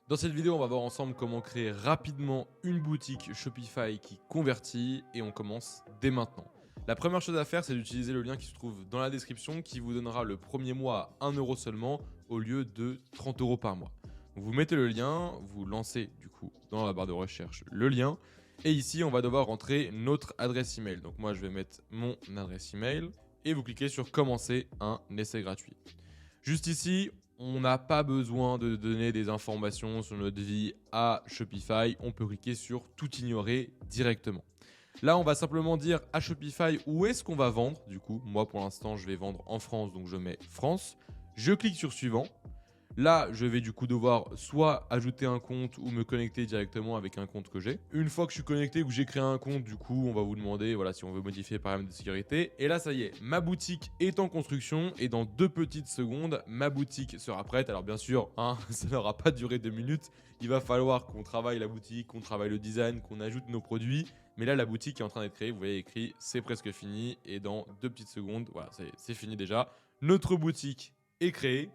Dans cette vidéo, on va voir ensemble comment créer rapidement une boutique Shopify qui convertit et on commence dès maintenant. La première chose à faire, c'est d'utiliser le lien qui se trouve dans la description qui vous donnera le premier mois à 1 euro seulement au lieu de 30 euros par mois. Donc vous mettez le lien, vous lancez du coup dans la barre de recherche le lien et ici on va devoir rentrer notre adresse email. Donc moi je vais mettre mon adresse email et vous cliquez sur commencer un essai gratuit. Juste ici, on n'a pas besoin de donner des informations sur notre vie à Shopify. On peut cliquer sur tout ignorer directement. Là, on va simplement dire à Shopify où est-ce qu'on va vendre. Du coup, moi pour l'instant, je vais vendre en France, donc je mets France. Je clique sur suivant. Là, je vais du coup devoir soit ajouter un compte ou me connecter directement avec un compte que j'ai. Une fois que je suis connecté ou que j'ai créé un compte, du coup, on va vous demander voilà, si on veut modifier les paramètres de sécurité. Et là, ça y est, ma boutique est en construction et dans 2 petites secondes, ma boutique sera prête. Alors bien sûr, ça n'aura pas duré 2 minutes. Il va falloir qu'on travaille la boutique, qu'on travaille le design, qu'on ajoute nos produits. Mais là, la boutique est en train d'être créée. Vous voyez écrit, c'est presque fini. Et dans 2 petites secondes, voilà, c'est fini déjà. Notre boutique est créée.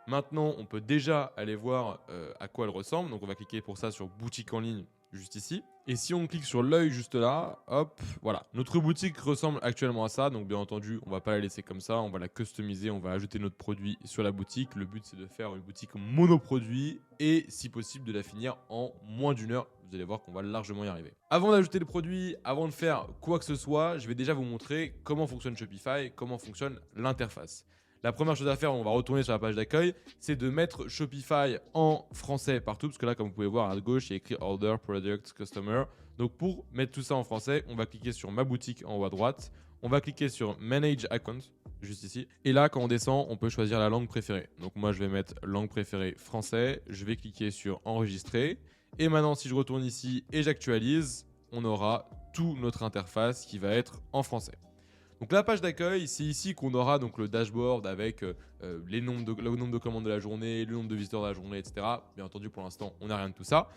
Maintenant, on peut déjà aller voir à quoi elle ressemble. Donc, on va cliquer pour ça sur boutique en ligne juste ici. Et si on clique sur l'œil juste là, hop, voilà. Notre boutique ressemble actuellement à ça. Donc, bien entendu, on ne va pas la laisser comme ça. On va la customiser. On va ajouter notre produit sur la boutique. Le but, c'est de faire une boutique monoproduit et, si possible, de la finir en moins d'1 heure. Vous allez voir qu'on va largement y arriver. Avant d'ajouter le produit, avant de faire quoi que ce soit, je vais déjà vous montrer comment fonctionne Shopify, comment fonctionne l'interface. La première chose à faire, on va retourner sur la page d'accueil, c'est de mettre Shopify en français partout, parce que là, comme vous pouvez voir à gauche, il y a écrit Order, Product, Customer. Donc pour mettre tout ça en français, on va cliquer sur ma boutique en haut à droite, on va cliquer sur Manage Account, juste ici. Et là, quand on descend, on peut choisir la langue préférée. Donc moi, je vais mettre langue préférée français, je vais cliquer sur Enregistrer. Et maintenant, si je retourne ici et j'actualise, on aura toute notre interface qui va être en français. Donc la page d'accueil, c'est ici qu'on aura donc le dashboard avec le nombre de commandes de la journée, le nombre de visiteurs de la journée, etc. Bien entendu, pour l'instant, on n'a rien de tout ça.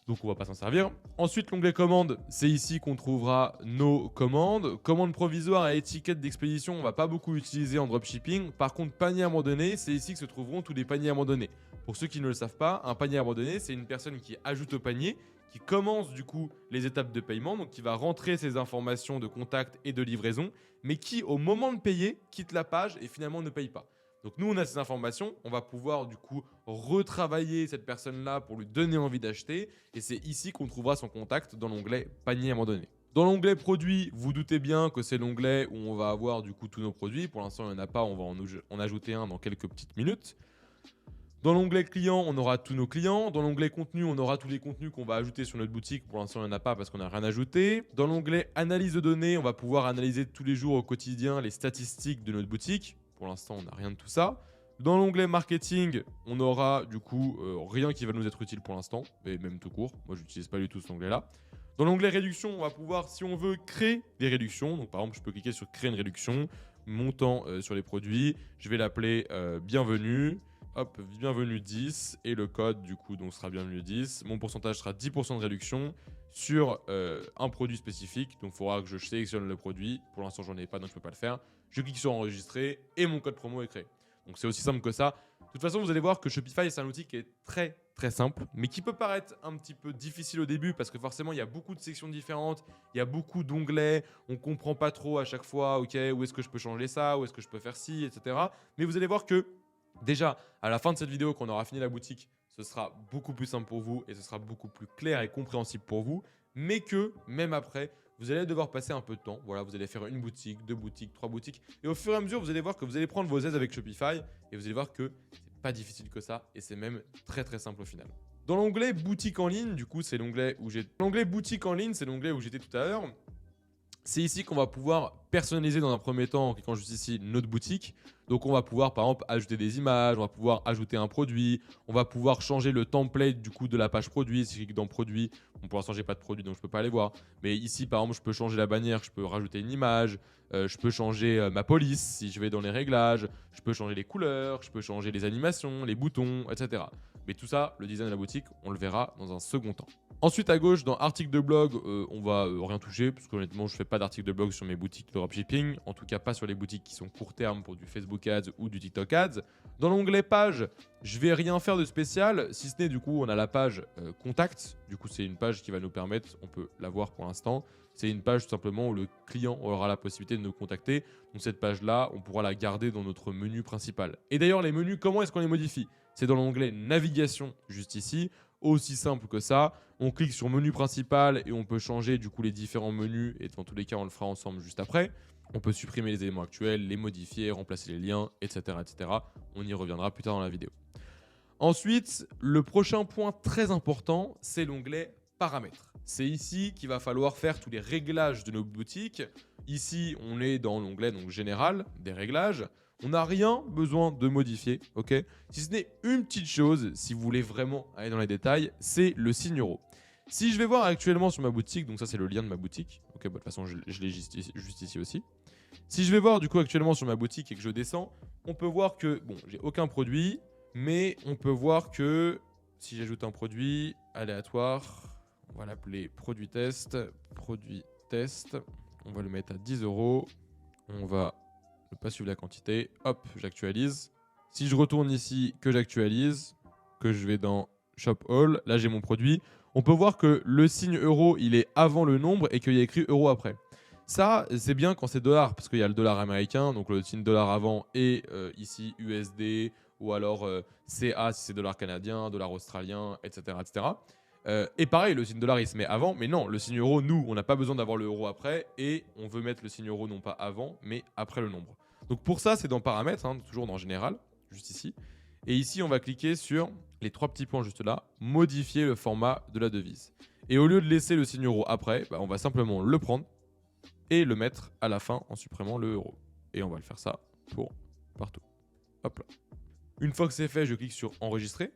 Donc on ne va pas s'en servir. Ensuite, l'onglet commandes, c'est ici qu'on trouvera nos commandes. Commandes provisoires et étiquettes d'expédition, on ne va pas beaucoup utiliser en dropshipping. Par contre, panier abandonné, c'est ici que se trouveront tous les paniers abandonnés. Pour ceux qui ne le savent pas, un panier abandonné, c'est une personne qui ajoute au panier, qui commence du coup les étapes de paiement, donc qui va rentrer ses informations de contact et de livraison, mais qui au moment de payer quitte la page et finalement ne paye pas. Donc nous on a ces informations, on va pouvoir du coup retravailler cette personne-là pour lui donner envie d'acheter et c'est ici qu'on trouvera son contact dans l'onglet panier abandonné. Dans l'onglet produits, vous doutez bien que c'est l'onglet où on va avoir du coup tous nos produits. Pour l'instant il n'y en a pas, on va en ajouter un dans quelques petites minutes. Dans l'onglet client, on aura tous nos clients. Dans l'onglet contenu, on aura tous les contenus qu'on va ajouter sur notre boutique. Pour l'instant, il n'y en a pas parce qu'on n'a rien ajouté. Dans l'onglet analyse de données, on va pouvoir analyser tous les jours au quotidien les statistiques de notre boutique. Pour l'instant, on n'a rien de tout ça. Dans l'onglet marketing, on aura du coup rien qui va nous être utile pour l'instant, et même tout court. Moi, je n'utilise pas du tout cet onglet-là. Dans l'onglet réduction, on va pouvoir, si on veut, créer des réductions. Donc, par exemple, je peux cliquer sur créer une réduction, montant sur les produits. Je vais l'appeler bienvenue. Hop, bienvenue 10 et le code du coup donc sera bienvenue 10. Mon pourcentage sera 10% de réduction sur un produit spécifique. Donc il faudra que je sélectionne le produit. Pour l'instant j'en ai pas donc je peux pas le faire. Je clique sur enregistrer et mon code promo est créé. Donc c'est aussi simple que ça. De toute façon vous allez voir que Shopify c'est un outil qui est très très simple mais qui peut paraître un petit peu difficile au début parce que forcément il y a beaucoup de sections différentes, il y a beaucoup d'onglets, on comprend pas trop à chaque fois ok où est-ce que je peux changer ça, où est-ce que je peux faire ci, etc. Mais vous allez voir que déjà, à la fin de cette vidéo, quand on aura fini la boutique, ce sera beaucoup plus simple pour vous et ce sera beaucoup plus clair et compréhensible pour vous. Mais que, même après, vous allez devoir passer un peu de temps. Voilà, vous allez faire une boutique, 2 boutiques, 3 boutiques. Et au fur et à mesure, vous allez voir que vous allez prendre vos aises avec Shopify et vous allez voir que c'est pas difficile que ça et c'est même très très simple au final. Dans l'onglet boutique en ligne, du coup, c'est l'onglet où j'ai. L'onglet boutique en ligne, c'est l'onglet où j'étais tout à l'heure. C'est ici qu'on va pouvoir personnaliser dans un premier temps en cliquant juste ici notre boutique. Donc on va pouvoir par exemple ajouter des images, on va pouvoir ajouter un produit, on va pouvoir changer le template du coup de la page produit. Si je clique dans produit, pour l'instant j'ai pas de produit donc je peux pas aller voir. Mais ici par exemple je peux changer la bannière, je peux rajouter une image, je peux changer ma police si je vais dans les réglages, je peux changer les couleurs, je peux changer les animations, les boutons, etc. Mais tout ça, le design de la boutique, on le verra dans un second temps. Ensuite, à gauche, dans article de blog, on va rien toucher, parce qu'honnêtement, je ne fais pas d'article de blog sur mes boutiques de dropshipping, en tout cas pas sur les boutiques qui sont court terme pour du Facebook Ads ou du TikTok Ads. Dans l'onglet page, je vais rien faire de spécial, si ce n'est du coup, on a la page contact. Du coup, c'est une page qui va nous permettre, on peut la voir pour l'instant, c'est une page tout simplement où le client aura la possibilité de nous contacter. Donc cette page-là, on pourra la garder dans notre menu principal. Et d'ailleurs, les menus, comment est-ce qu'on les modifie? C'est dans l'onglet navigation, juste ici. Aussi simple que ça, on clique sur menu principal et on peut changer du coup les différents menus, et dans tous les cas on le fera ensemble juste après. On peut supprimer les éléments actuels, les modifier, remplacer les liens, etc. etc. On y reviendra plus tard dans la vidéo. Ensuite, le prochain point très important, c'est l'onglet paramètres. C'est ici qu'il va falloir faire tous les réglages de nos boutiques. Ici, on est dans l'onglet donc général des réglages. On n'a rien besoin de modifier, ok? Si ce n'est une petite chose, si vous voulez vraiment aller dans les détails, c'est le signe euro. Si je vais voir actuellement sur ma boutique, donc ça c'est le lien de ma boutique, ok, bah, de toute façon je l'ai juste ici aussi. Si je vais voir du coup actuellement sur ma boutique et que je descends, on peut voir que, bon, j'ai aucun produit, mais on peut voir que si j'ajoute un produit aléatoire, on va l'appeler produit test, on va le mettre à 10 €, on va ne pas suivre la quantité, hop, j'actualise. Si je retourne ici, que j'actualise, que je vais dans Shop All, là j'ai mon produit, on peut voir que le signe euro, il est avant le nombre et qu'il y a écrit euro après. Ça, c'est bien quand c'est dollar, parce qu'il y a le dollar américain, donc le signe dollar avant, et ici USD, ou alors CA si c'est dollar canadien, dollar australien, etc. etc. Et pareil, le signe dollar il se met avant, mais non, le signe euro, nous, on n'a pas besoin d'avoir le euro après, et on veut mettre le signe euro non pas avant, mais après le nombre. Donc pour ça, c'est dans paramètres, hein, toujours dans général, juste ici. Et ici, on va cliquer sur les trois petits points juste là, modifier le format de la devise. Et au lieu de laisser le signe euro après, bah, on va simplement le prendre et le mettre à la fin en supprimant le euro. Et on va le faire ça pour partout. Hop là. Une fois que c'est fait, je clique sur enregistrer.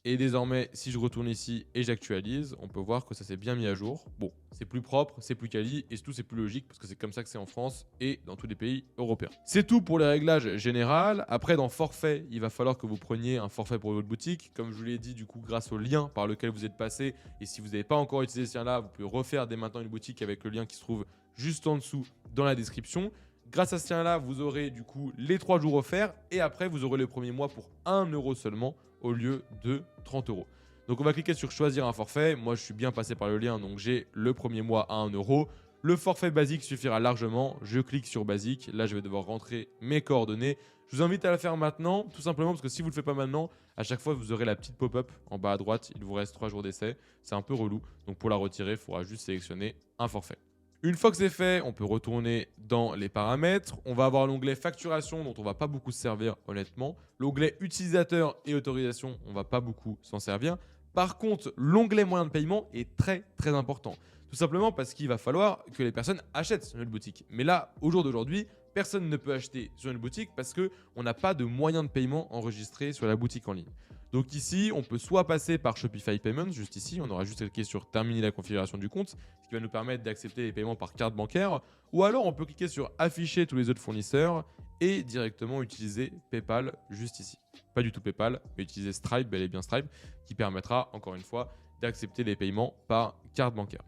Et désormais, si je retourne ici et j'actualise, on peut voir que ça s'est bien mis à jour. Bon, c'est plus propre, c'est plus quali et surtout c'est plus logique parce que c'est comme ça que c'est en France et dans tous les pays européens. C'est tout pour les réglages généraux. Après, dans forfait, il va falloir que vous preniez un forfait pour votre boutique. Comme je vous l'ai dit, du coup, grâce au lien par lequel vous êtes passé, et si vous n'avez pas encore utilisé ce lien-là, vous pouvez refaire dès maintenant une boutique avec le lien qui se trouve juste en dessous dans la description. Grâce à ce lien-là, vous aurez du coup les 3 jours offerts et après, vous aurez le premier mois pour 1 € seulement au lieu de 30 €. Donc on va cliquer sur choisir un forfait. Moi je suis bien passé par le lien, donc j'ai le premier mois à 1 €. Le forfait basique suffira largement. Je clique sur basique. Là je vais devoir rentrer mes coordonnées. Je vous invite à le faire maintenant, tout simplement parce que si vous ne le faites pas maintenant, à chaque fois vous aurez la petite pop-up en bas à droite. Il vous reste 3 jours d'essai. C'est un peu relou. Donc pour la retirer, il faudra juste sélectionner un forfait. Une fois que c'est fait, on peut retourner dans les paramètres. On va avoir l'onglet facturation dont on ne va pas beaucoup se servir honnêtement. L'onglet utilisateur et autorisation, on ne va pas beaucoup s'en servir. Par contre, l'onglet moyen de paiement est très très important. Tout simplement parce qu'il va falloir que les personnes achètent sur notre boutique. Mais là, au jour d'aujourd'hui, personne ne peut acheter sur une boutique parce qu'on n'a pas de moyen de paiement enregistré sur la boutique en ligne. Donc ici, on peut soit passer par Shopify Payments, juste ici, on aura juste cliqué sur terminer la configuration du compte, ce qui va nous permettre d'accepter les paiements par carte bancaire, ou alors on peut cliquer sur afficher tous les autres fournisseurs et directement utiliser PayPal juste ici. Pas du tout PayPal, mais utiliser Stripe, bel et bien Stripe, qui permettra encore une fois d'accepter les paiements par carte bancaire.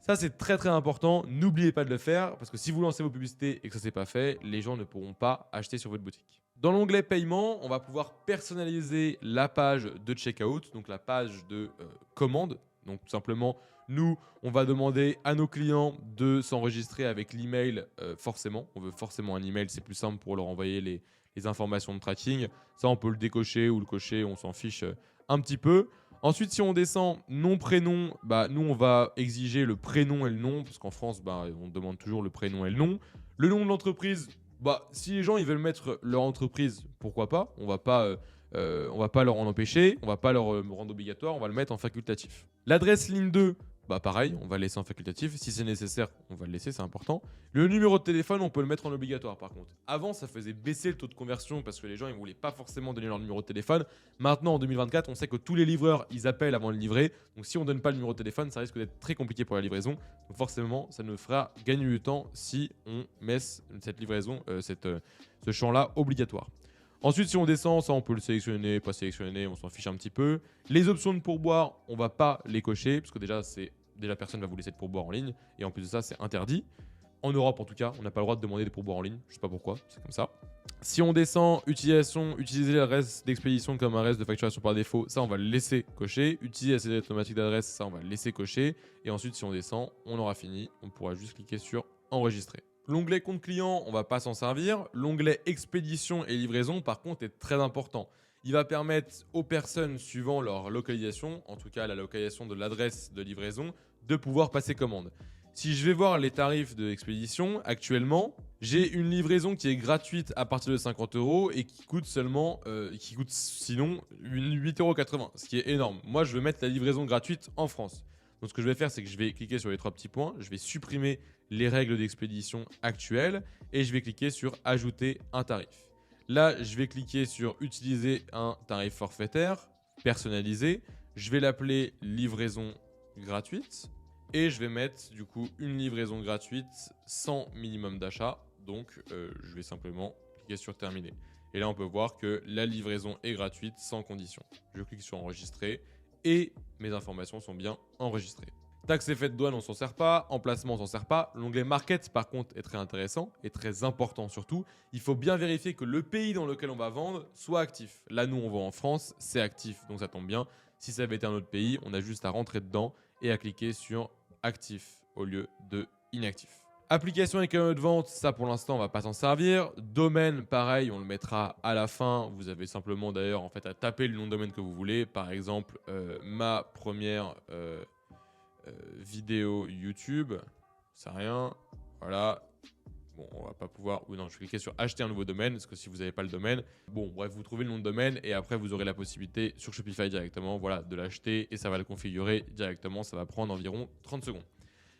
Ça, c'est très très important. N'oubliez pas de le faire parce que si vous lancez vos publicités et que ça s'est pas fait, les gens ne pourront pas acheter sur votre boutique. Dans l'onglet paiement, on va pouvoir personnaliser la page de checkout, donc la page de commande. Donc tout simplement, nous, on va demander à nos clients de s'enregistrer avec l'email forcément. On veut forcément un email, c'est plus simple pour leur envoyer les informations de tracking. Ça, on peut le décocher ou le cocher, on s'en fiche un petit peu. Ensuite, si on descend nom, prénom, bah, nous, on va exiger le prénom et le nom, parce qu'en France, bah, on demande toujours le prénom et le nom. Le nom de l'entreprise, bah, si les gens ils veulent mettre leur entreprise, pourquoi pas? On va pas leur en empêcher, on va pas leur rendre obligatoire, on va le mettre en facultatif. L'adresse ligne 2, bah pareil, on va le laisser en facultatif. Si c'est nécessaire, on va le laisser, c'est important. Le numéro de téléphone, on peut le mettre en obligatoire par contre. Avant, ça faisait baisser le taux de conversion parce que les gens ils voulaient pas forcément donner leur numéro de téléphone. Maintenant, en 2024, on sait que tous les livreurs, ils appellent avant de livrer. Donc si on donne pas le numéro de téléphone, ça risque d'être très compliqué pour la livraison. Donc forcément, ça nous fera gagner du temps si on met cette livraison, ce champ-là obligatoire. Ensuite, si on descend, ça on peut le sélectionner, pas sélectionner, on s'en fiche un petit peu. Les options de pourboire, on va pas les cocher parce que déjà personne va vous laisser de pourboire en ligne et en plus de ça, c'est interdit. En Europe, en tout cas, on n'a pas le droit de demander des pourboires en ligne. Je sais pas pourquoi, c'est comme ça. Si on descend, utiliser l'adresse d'expédition comme adresse de facturation par défaut, ça on va le laisser cocher. Utiliser la cédule automatique d'adresse, ça on va le laisser cocher. Et ensuite, si on descend, on aura fini. On pourra juste cliquer sur enregistrer. L'onglet compte client, on ne va pas s'en servir. L'onglet expédition et livraison, par contre, est très important. Il va permettre aux personnes suivant leur localisation, en tout cas la localisation de l'adresse de livraison, de pouvoir passer commande. Si je vais voir les tarifs de expédition, actuellement, j'ai une livraison qui est gratuite à partir de 50 € et qui coûte sinon 8,80 €, ce qui est énorme. Moi, je veux mettre la livraison gratuite en France. Donc, ce que je vais faire, c'est que je vais cliquer sur les 3 petits points, je vais supprimer les règles d'expédition actuelles et je vais cliquer sur ajouter un tarif. Là, je vais cliquer sur utiliser un tarif forfaitaire personnalisé. Je vais l'appeler livraison gratuite. Et je vais mettre du coup une livraison gratuite sans minimum d'achat. Donc je vais simplement cliquer sur terminer. Et là on peut voir que la livraison est gratuite sans condition. Je clique sur enregistrer et mes informations sont bien enregistrées. Taxe et frais de douane, on s'en sert pas. Emplacement, on s'en sert pas. L'onglet market par contre est très intéressant et très important surtout. Il faut bien vérifier que le pays dans lequel on va vendre soit actif. Là nous on vend en France, c'est actif donc ça tombe bien. Si ça avait été un autre pays, on a juste à rentrer dedans et à cliquer sur actif au lieu de inactif. Application et canaux de vente, ça pour l'instant on va pas s'en servir. Domaine, pareil, on le mettra à la fin. Vous avez simplement d'ailleurs en fait à taper le nom de domaine que vous voulez. Par exemple, ma première vidéo YouTube, c'est rien. Voilà. Bon, on va pas pouvoir. Ou non, je vais cliquer sur acheter un nouveau domaine parce que si vous n'avez pas le domaine, bon, bref, vous trouvez le nom de domaine et après vous aurez la possibilité sur Shopify directement, voilà, de l'acheter et ça va le configurer directement. Ça va prendre environ 30 secondes.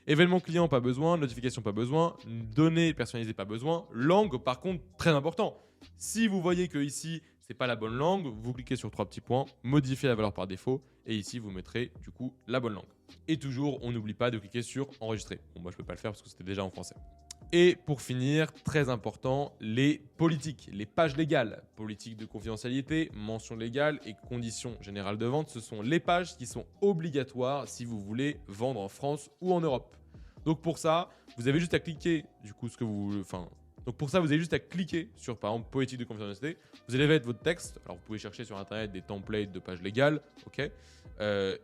Événement client, pas besoin. Notification, pas besoin. Données personnalisées, pas besoin. Langue, par contre, très important. Si vous voyez que ici, c'est pas la bonne langue, vous cliquez sur 3 petits points, modifier la valeur par défaut et ici vous mettrez du coup la bonne langue. Et toujours, on n'oublie pas de cliquer sur enregistrer. Bon, moi je peux pas le faire parce que c'était déjà en français. Et pour finir, très important, les politiques, les pages légales, politique de confidentialité, mention légale et conditions générales de vente, ce sont les pages qui sont obligatoires si vous voulez vendre en France ou en Europe. Donc pour ça, vous avez juste à cliquer sur par exemple politique de confidentialité. Vous allez mettre votre texte. Alors vous pouvez chercher sur internet des templates de pages légales, ok.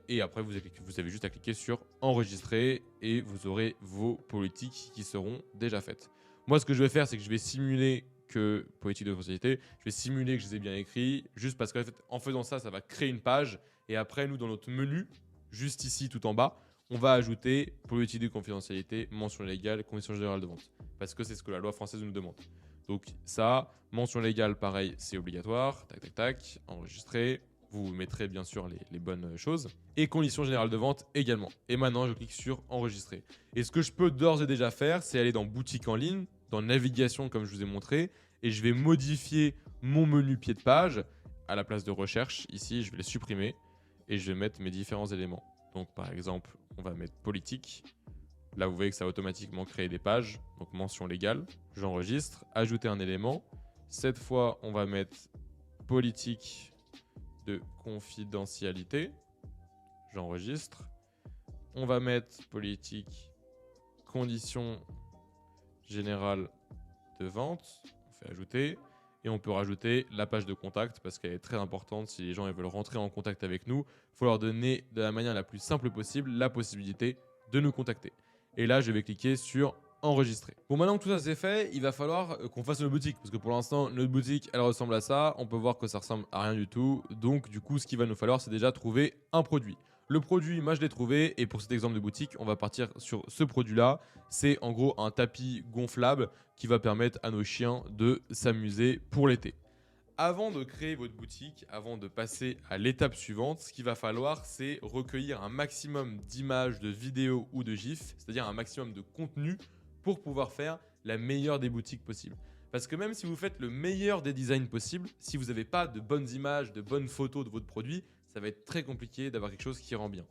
Et après vous avez juste à cliquer sur enregistrer et vous aurez vos politiques qui seront déjà faites. Moi ce que je vais faire c'est que je vais simuler que politique de confidentialité, je vais simuler que je les ai bien écrits, juste parce qu'en fait, en faisant ça, ça va créer une page et après nous dans notre menu, juste ici tout en bas, on va ajouter politique de confidentialité, mention légale, conditions générales de vente. Parce que c'est ce que la loi française nous demande. Donc ça, mention légale, pareil, c'est obligatoire. Tac, tac, tac, enregistrer. Vous mettrez bien sûr les bonnes choses. Et conditions générales de vente également. Et maintenant, je clique sur enregistrer. Et ce que je peux d'ores et déjà faire, c'est aller dans boutique en ligne, dans navigation comme je vous ai montré. Et je vais modifier mon menu pied de page. À la place de recherche, ici, je vais les supprimer. Et je vais mettre mes différents éléments. Donc par exemple, on va mettre politique. Là, vous voyez que ça a automatiquement créé des pages. Donc mention légale, j'enregistre, ajouter un élément. Cette fois, on va mettre politique de confidentialité. J'enregistre. On va mettre politique conditions générales de vente. On fait ajouter. Et on peut rajouter la page de contact parce qu'elle est très importante. Si les gens ils veulent rentrer en contact avec nous, il faut leur donner de la manière la plus simple possible la possibilité de nous contacter. Et là, je vais cliquer sur enregistrer. Bon, maintenant que tout ça c'est fait, il va falloir qu'on fasse notre boutique. Parce que pour l'instant, notre boutique, elle ressemble à ça. On peut voir que ça ressemble à rien du tout. Donc, du coup, ce qu'il va nous falloir, c'est déjà trouver un produit. Le produit, moi je l'ai trouvé et pour cet exemple de boutique, on va partir sur ce produit-là. C'est en gros un tapis gonflable qui va permettre à nos chiens de s'amuser pour l'été. Avant de créer votre boutique, avant de passer à l'étape suivante, ce qu'il va falloir, c'est recueillir un maximum d'images, de vidéos ou de gifs, c'est-à-dire un maximum de contenu pour pouvoir faire la meilleure des boutiques possibles. Parce que même si vous faites le meilleur des designs possibles, si vous n'avez pas de bonnes images, de bonnes photos de votre produit, ça va être très compliqué d'avoir quelque chose qui rend bien.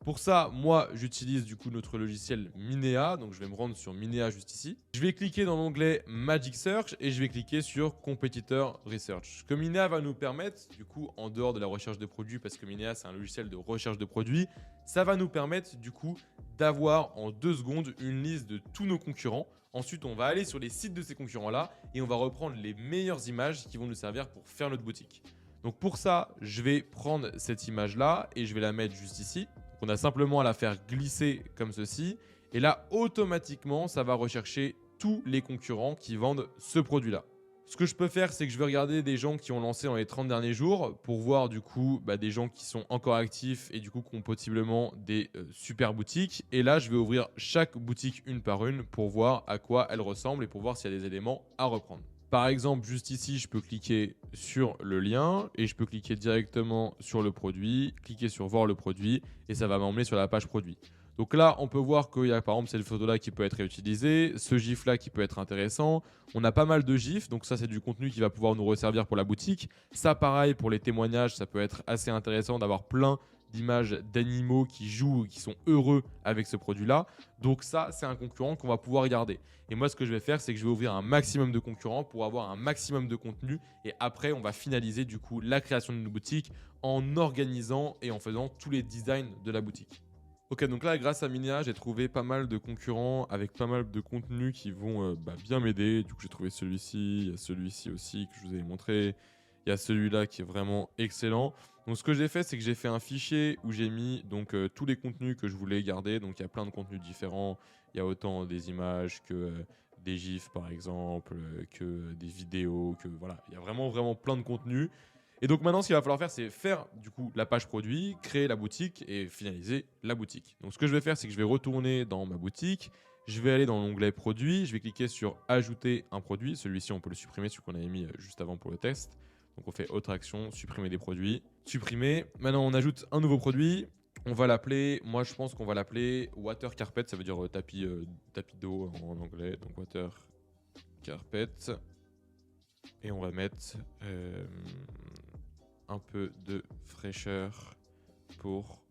Pour ça, moi, j'utilise du coup notre logiciel Minea. Donc, je vais me rendre sur Minea juste ici. Je vais cliquer dans l'onglet Magic Search et je vais cliquer sur Competitor Research. Ce que Minea va nous permettre, du coup, en dehors de la recherche de produits, parce que Minea, c'est un logiciel de recherche de produits, ça va nous permettre, du coup, d'avoir en 2 secondes une liste de tous nos concurrents. Ensuite, on va aller sur les sites de ces concurrents-là et on va reprendre les meilleures images qui vont nous servir pour faire notre boutique. Donc, pour ça, je vais prendre cette image-là et je vais la mettre juste ici. On a simplement à la faire glisser comme ceci. Et là, automatiquement, ça va rechercher tous les concurrents qui vendent ce produit-là. Ce que je peux faire, c'est que je vais regarder des gens qui ont lancé dans les 30 derniers jours pour voir du coup des gens qui sont encore actifs et du coup qui ont possiblement des super boutiques. Et là, je vais ouvrir chaque boutique une par une pour voir à quoi elle ressemble et pour voir s'il y a des éléments à reprendre. Par exemple, juste ici, je peux cliquer sur le lien et je peux cliquer directement sur le produit, cliquer sur voir le produit et ça va m'emmener sur la page produit. Donc là, on peut voir qu'il y a par exemple cette photo-là qui peut être réutilisée, ce gif-là qui peut être intéressant. On a pas mal de gifs, donc ça c'est du contenu qui va pouvoir nous resservir pour la boutique. Ça pareil pour les témoignages, ça peut être assez intéressant d'avoir plein d'images d'animaux qui jouent, qui sont heureux avec ce produit-là. Donc ça, c'est un concurrent qu'on va pouvoir garder. Et moi, ce que je vais faire, c'est que je vais ouvrir un maximum de concurrents pour avoir un maximum de contenu. Et après, on va finaliser du coup la création d'une boutique en organisant et en faisant tous les designs de la boutique. Ok, donc là, grâce à Minea, j'ai trouvé pas mal de concurrents avec pas mal de contenus qui vont bien m'aider. Du coup, j'ai trouvé celui-ci, il y a celui-ci aussi que je vous ai montré. Il y a celui-là qui est vraiment excellent. Donc, ce que j'ai fait, c'est que j'ai fait un fichier où j'ai mis donc tous les contenus que je voulais garder. Donc, il y a plein de contenus différents. Il y a autant des images que des gifs, par exemple, que des vidéos, que voilà. Il y a vraiment, vraiment plein de contenus. Et donc maintenant, ce qu'il va falloir faire, c'est faire du coup la page produit, créer la boutique et finaliser la boutique. Donc ce que je vais faire, c'est que je vais retourner dans ma boutique. Je vais aller dans l'onglet produit. Je vais cliquer sur ajouter un produit. Celui-ci, on peut le supprimer, celui qu'on avait mis juste avant pour le test. Donc on fait autre action, supprimer des produits. Supprimer. Maintenant, on ajoute un nouveau produit. On va l'appeler, moi je pense qu'on va l'appeler Water Carpet, ça veut dire tapis d'eau en anglais. Donc Water Carpet. Et on va mettre un peu de fraîcheur pour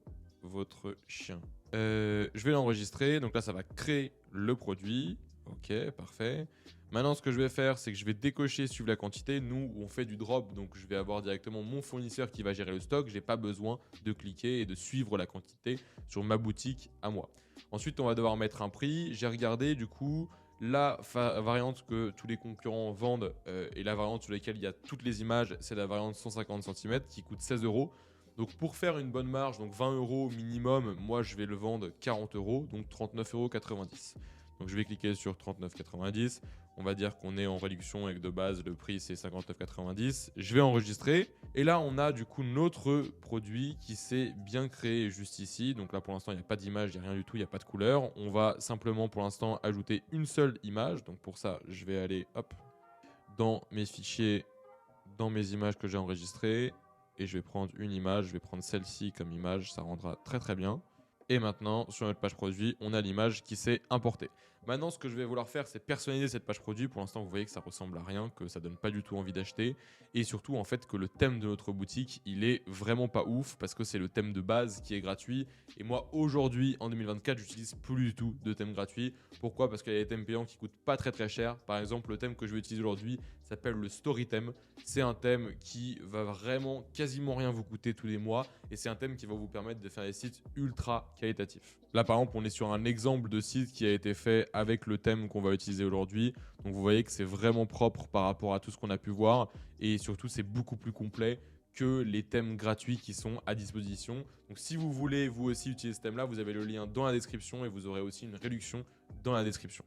votre chien. Je vais l'enregistrer. Donc là, ça va créer le produit. Ok, parfait. Maintenant, ce que je vais faire, c'est que je vais décocher suivre la quantité. Nous, on fait du drop, donc je vais avoir directement mon fournisseur qui va gérer le stock. Je n'ai pas besoin de cliquer et de suivre la quantité sur ma boutique à moi. Ensuite, on va devoir mettre un prix. J'ai regardé du coup la variante que tous les concurrents vendent et la variante sur laquelle il y a toutes les images, c'est la variante 150 cm qui coûte 16 euros. Donc pour faire une bonne marge, donc 20 euros minimum, moi je vais le vendre 40 euros, donc 39,90 euros. Donc je vais cliquer sur 39,90. On va dire qu'on est en réduction et que de base le prix c'est 59,90. Je vais enregistrer. Et là on a du coup notre produit qui s'est bien créé juste ici. Donc là pour l'instant il n'y a pas d'image, il n'y a rien du tout, il n'y a pas de couleur. On va simplement pour l'instant ajouter une seule image. Donc pour ça je vais aller hop, dans mes fichiers, dans mes images que j'ai enregistrées. Et je vais prendre une image, je vais prendre celle-ci comme image, ça rendra très très bien. Et maintenant, sur notre page produit, on a l'image qui s'est importée. Maintenant, ce que je vais vouloir faire, c'est personnaliser cette page produit. Pour l'instant, vous voyez que ça ressemble à rien, que ça donne pas du tout envie d'acheter. Et surtout, en fait, que le thème de notre boutique, il est vraiment pas ouf parce que c'est le thème de base qui est gratuit. Et moi, aujourd'hui, en 2024, j'utilise plus du tout de thème gratuit. Pourquoi? Parce qu'il y a des thèmes payants qui coûtent pas très très cher. Par exemple, le thème que je vais utiliser aujourd'hui s'appelle le Story Theme. C'est un thème qui va vraiment quasiment rien vous coûter tous les mois. Et c'est un thème qui va vous permettre de faire des sites ultra qualitatifs. Là, par exemple, on est sur un exemple de site qui a été fait avec le thème qu'on va utiliser aujourd'hui. Donc, vous voyez que c'est vraiment propre par rapport à tout ce qu'on a pu voir. Et surtout, c'est beaucoup plus complet que les thèmes gratuits qui sont à disposition. Donc, si vous voulez vous aussi utiliser ce thème-là, vous avez le lien dans la description et vous aurez aussi une réduction dans la description.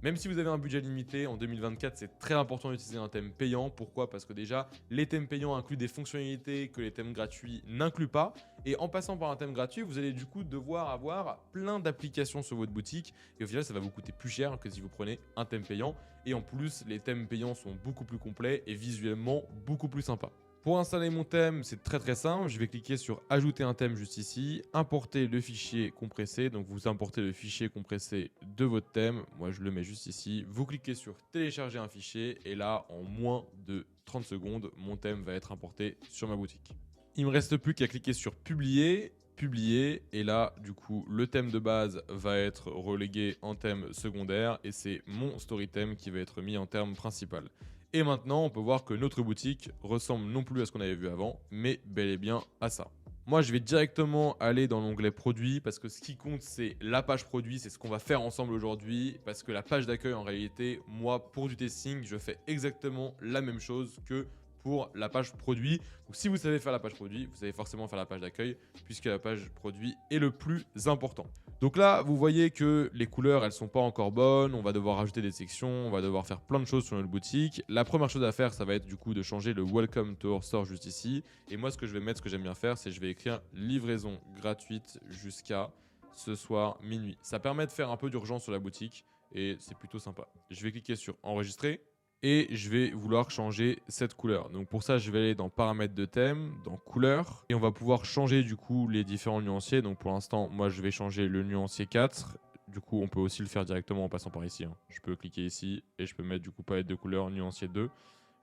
Même si vous avez un budget limité, en 2024, c'est très important d'utiliser un thème payant. Pourquoi? Parce que déjà, les thèmes payants incluent des fonctionnalités que les thèmes gratuits n'incluent pas. Et en passant par un thème gratuit, vous allez du coup devoir avoir plein d'applications sur votre boutique. Et au final, ça va vous coûter plus cher que si vous prenez un thème payant. Et en plus, les thèmes payants sont beaucoup plus complets et visuellement beaucoup plus sympas. Pour installer mon thème, c'est très très simple. Je vais cliquer sur ajouter un thème juste ici, importer le fichier compressé. Donc vous importez le fichier compressé de votre thème. Moi je le mets juste ici. Vous cliquez sur télécharger un fichier et là en moins de 30 secondes, mon thème va être importé sur ma boutique. Il me reste plus qu'à cliquer sur publier publier. Et là, du coup, le thème de base va être relégué en thème secondaire et c'est mon story theme qui va être mis en thème principal. Et maintenant, on peut voir que notre boutique ressemble non plus à ce qu'on avait vu avant, mais bel et bien à ça. Moi, je vais directement aller dans l'onglet produit parce que ce qui compte, c'est la page produit, c'est ce qu'on va faire ensemble aujourd'hui. Parce que la page d'accueil, en réalité, moi, pour du testing, je fais exactement la même chose que pour la page produit. Donc si vous savez faire la page produit, vous savez forcément faire la page d'accueil puisque la page produit est le plus important. Donc là, vous voyez que les couleurs, elles sont pas encore bonnes. On va devoir rajouter des sections, on va devoir faire plein de choses sur notre boutique. La première chose à faire, ça va être du coup de changer le Welcome to our store juste ici. Et moi, ce que je vais mettre, ce que j'aime bien faire, c'est je vais écrire livraison gratuite jusqu'à ce soir minuit. Ça permet de faire un peu d'urgence sur la boutique et c'est plutôt sympa. Je vais cliquer sur enregistrer. Et je vais vouloir changer cette couleur. Donc pour ça, je vais aller dans paramètres de thème, dans couleur. Et on va pouvoir changer du coup les différents nuanciers. Donc pour l'instant, moi je vais changer le nuancier 4. Du coup, on peut aussi le faire directement en passant par ici. Je peux cliquer ici et je peux mettre du coup palette de couleurs nuancier 2.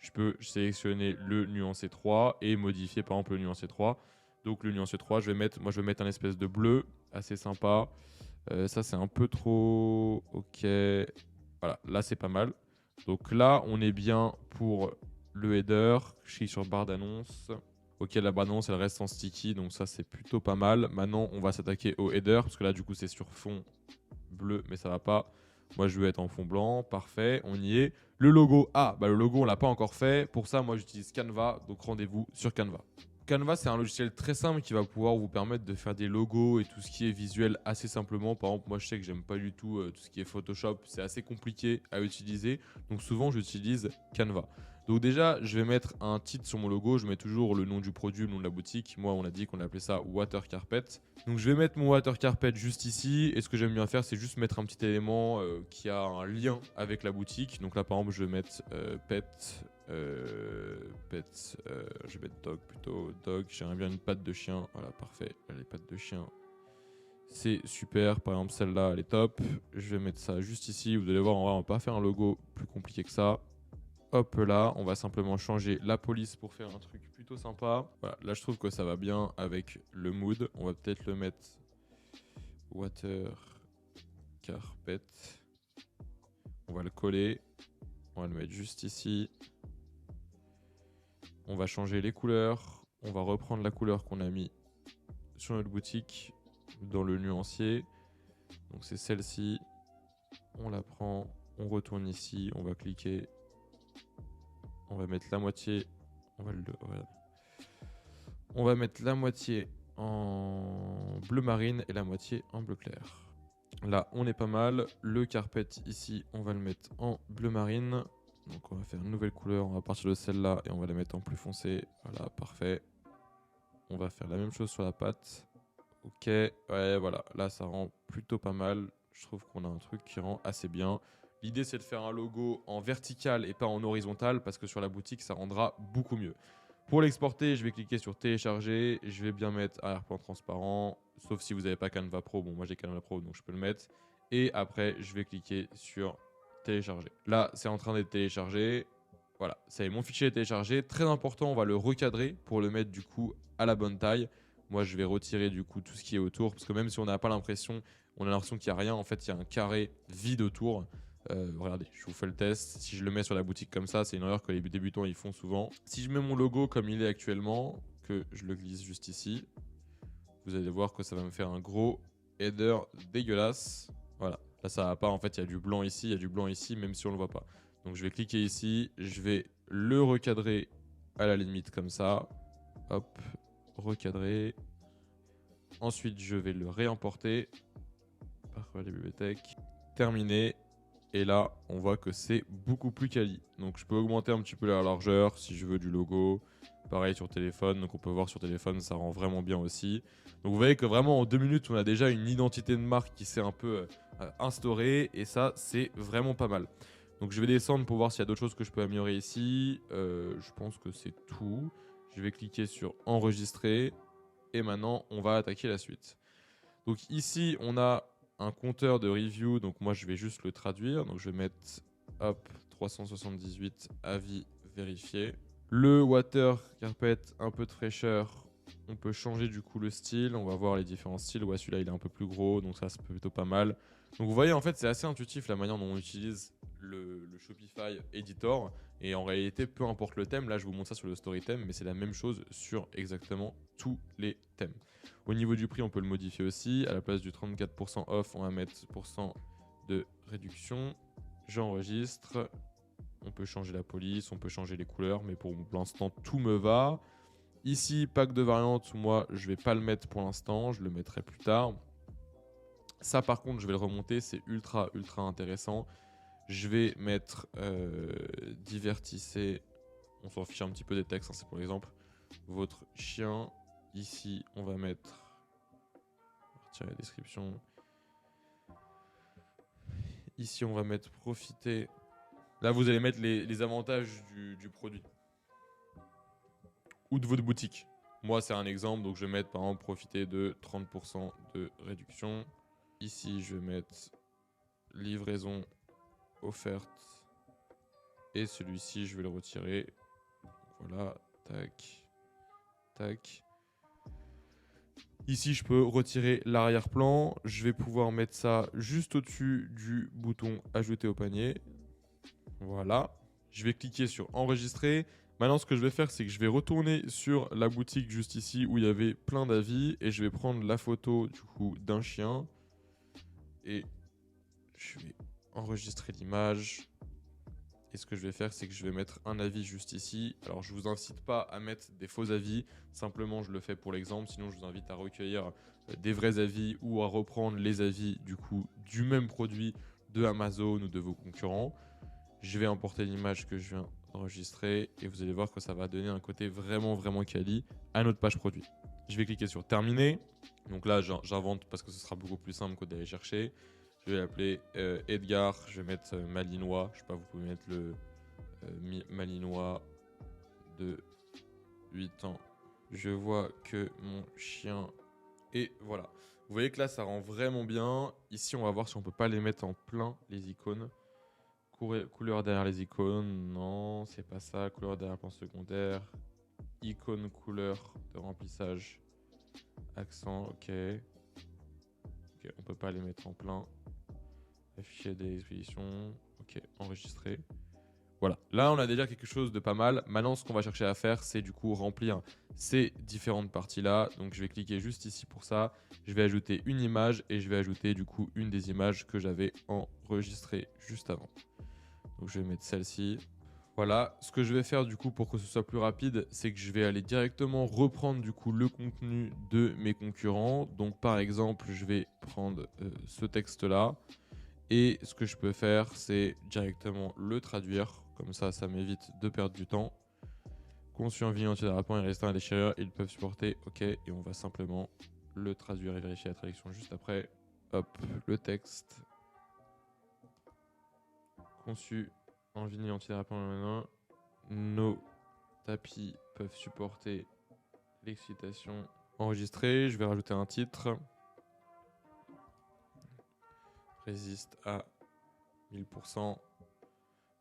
Je peux sélectionner le nuancier 3 et modifier par exemple le nuancier 3. Donc le nuancier 3, je vais mettre un espèce de bleu assez sympa. Ça c'est un peu trop... Ok. Voilà, là c'est pas mal. Donc là, on est bien pour le header. Je clique sur barre d'annonce. Ok, la barre d'annonce, elle reste en sticky, donc ça, c'est plutôt pas mal. Maintenant, on va s'attaquer au header, parce que là, du coup, c'est sur fond bleu, mais ça va pas. Moi, je veux être en fond blanc. Parfait, on y est. Le logo, le logo, on l'a pas encore fait. Pour ça, moi, j'utilise Canva, donc rendez-vous sur Canva. Canva, c'est un logiciel très simple qui va pouvoir vous permettre de faire des logos et tout ce qui est visuel assez simplement. Par exemple, moi, je sais que j'aime pas du tout tout ce qui est Photoshop. C'est assez compliqué à utiliser. Donc, souvent, j'utilise Canva. Donc, déjà, je vais mettre un titre sur mon logo. Je mets toujours le nom du produit, le nom de la boutique. Moi, on a dit qu'on appelait ça Water Carpet. Donc, je vais mettre mon Water Carpet juste ici. Et ce que j'aime bien faire, c'est juste mettre un petit élément qui a un lien avec la boutique. Donc, là, par exemple, je vais mettre pet. Je vais mettre dog plutôt. Dog, j'aimerais bien une patte de chien. Voilà, parfait. Les pattes de chien, c'est super. Par exemple, celle-là, elle est top. Je vais mettre ça juste ici. Vous allez voir, en vrai, on va pas faire un logo plus compliqué que ça. Hop là, on va simplement changer la police pour faire un truc plutôt sympa. Voilà, là, je trouve que ça va bien avec le mood. On va peut-être le mettre water carpet. On va le coller. On va le mettre juste ici. On va changer les couleurs. On va reprendre la couleur qu'on a mis sur notre boutique dans le nuancier. Donc c'est celle-ci. On la prend. On retourne ici. On va cliquer. On va mettre la moitié. Voilà. On va mettre la moitié en bleu marine et la moitié en bleu clair. Là, on est pas mal. Le carpet ici, on va le mettre en bleu marine. Donc on va faire une nouvelle couleur, on va partir de celle-là et on va la mettre en plus foncé. Voilà, parfait. On va faire la même chose sur la patte. Ok, ouais, voilà. Là, ça rend plutôt pas mal. Je trouve qu'on a un truc qui rend assez bien. L'idée, c'est de faire un logo en vertical et pas en horizontal parce que sur la boutique, ça rendra beaucoup mieux. Pour l'exporter, je vais cliquer sur télécharger. Je vais bien mettre arrière-plan transparent, sauf si vous n'avez pas Canva Pro. Bon, moi j'ai Canva Pro, donc je peux le mettre. Et après, je vais cliquer sur télécharger. Là, c'est en train d'être téléchargé. Voilà, ça y est, mon fichier est téléchargé. Très important, on va le recadrer pour le mettre du coup à la bonne taille. Moi, je vais retirer du coup tout ce qui est autour, parce que même si on n'a pas l'impression, on a l'impression qu'il n'y a rien. En fait, il y a un carré vide autour. Regardez, je vous fais le test. Si je le mets sur la boutique comme ça, c'est une erreur que les débutants ils font souvent. Si je mets mon logo comme il est actuellement, que je le glisse juste ici, vous allez voir que ça va me faire un gros header dégueulasse. Voilà, là ça va pas. En fait, il y a du blanc ici, il y a du blanc ici, même si on le voit pas. Donc je vais cliquer ici, je vais le recadrer à la limite comme ça. Hop, recadrer. Ensuite, je vais le réimporter par les bibliothèques. Terminé. Et là, on voit que c'est beaucoup plus quali. Donc je peux augmenter un petit peu la largeur si je veux du logo. Pareil sur téléphone, donc on peut voir sur téléphone, ça rend vraiment bien aussi. Donc vous voyez que vraiment en 2 minutes, on a déjà une identité de marque qui s'est un peu instaurée. Et ça, c'est vraiment pas mal. Donc je vais descendre pour voir s'il y a d'autres choses que je peux améliorer ici. Je pense que c'est tout. Je vais cliquer sur enregistrer. Et maintenant, on va attaquer la suite. Donc ici, on a un compteur de review, donc moi je vais juste le traduire. Donc je vais mettre hop 378 avis vérifiés. Le water carpet, un peu de fraîcheur, On peut changer du coup le style, on va voir les différents styles. Ouais, celui-là il est un peu plus gros, donc ça c'est plutôt pas mal. Donc vous voyez, en fait c'est assez intuitif la manière dont on utilise le Shopify Editor. Et en réalité, peu importe le thème, là je vous montre ça sur le story theme, mais c'est la même chose sur exactement tous les thèmes. Au niveau du prix, on peut le modifier aussi. À la place du 34% off, on va mettre % de réduction. J'enregistre. On peut changer la police, on peut changer les couleurs, mais pour l'instant tout me va. Ici, pack de variantes, moi je vais pas le mettre pour l'instant, je le mettrai plus tard. Ça par contre, je vais le remonter, c'est ultra intéressant. Je vais mettre divertissez, on s'en fiche un petit peu des textes, hein, c'est pour l'exemple. Votre chien, ici on va mettre, on va retirer la description. Ici on va mettre profiter. Là vous allez mettre les avantages du produit. Ou de votre boutique. Moi, c'est un exemple, donc je vais mettre par exemple profiter de 30% de réduction. Ici, je vais mettre livraison offerte. Et celui-ci, je vais le retirer. Voilà, tac, tac. Ici, je peux retirer l'arrière-plan. Je vais pouvoir mettre ça juste au-dessus du bouton ajouter au panier. Voilà. Je vais cliquer sur enregistrer. Maintenant, ce que je vais faire, c'est que je vais retourner sur la boutique juste ici où il y avait plein d'avis et je vais prendre la photo du coup d'un chien et je vais enregistrer l'image. Et ce que je vais faire, c'est que je vais mettre un avis juste ici. Alors, je vous incite pas à mettre des faux avis. Simplement, je le fais pour l'exemple. Sinon, je vous invite à recueillir des vrais avis ou à reprendre les avis du coup du même produit de Amazon ou de vos concurrents. Je vais importer l'image que je viens d'enregistrer et vous allez voir que ça va donner un côté vraiment quali à notre page produit. Je vais cliquer sur terminer. Donc là, j'invente parce que ce sera beaucoup plus simple que d'aller chercher. Je vais l'appeler Edgar. Je vais mettre Malinois. Je sais pas, vous pouvez mettre le Malinois de 8 ans. Je vois que mon chien. Et voilà. Vous voyez que là, ça rend vraiment bien. Ici, on va voir si on peut pas les mettre en plein, les icônes. Couleur derrière les icônes, non, c'est pas ça. Couleur derrière plan secondaire. Icône couleur de remplissage. Accent, ok. Ok, on peut pas les mettre en plein. Afficher des expéditions. Ok, enregistrer. Voilà, là on a déjà quelque chose de pas mal. Maintenant, ce qu'on va chercher à faire, c'est du coup remplir ces différentes parties-là. Donc je vais cliquer juste ici pour ça. Je vais ajouter une image et je vais ajouter du coup une des images que j'avais enregistrées juste avant. Donc je vais mettre celle-ci. Voilà, ce que je vais faire du coup pour que ce soit plus rapide, c'est que je vais aller directement reprendre du coup le contenu de mes concurrents. Donc par exemple, je vais prendre ce texte-là. Et ce que je peux faire, c'est directement le traduire. Comme ça m'évite de perdre du temps. Conçu en vinyle antidérapant et résistant à la déchirure, ils peuvent supporter. Ok, et on va simplement le traduire et vérifier la traduction juste après. Hop, le texte. Conçu en vinyle antidérapant. Nos tapis peuvent supporter l'excitation. Enregistré, je vais rajouter un titre. Résiste à 1000%.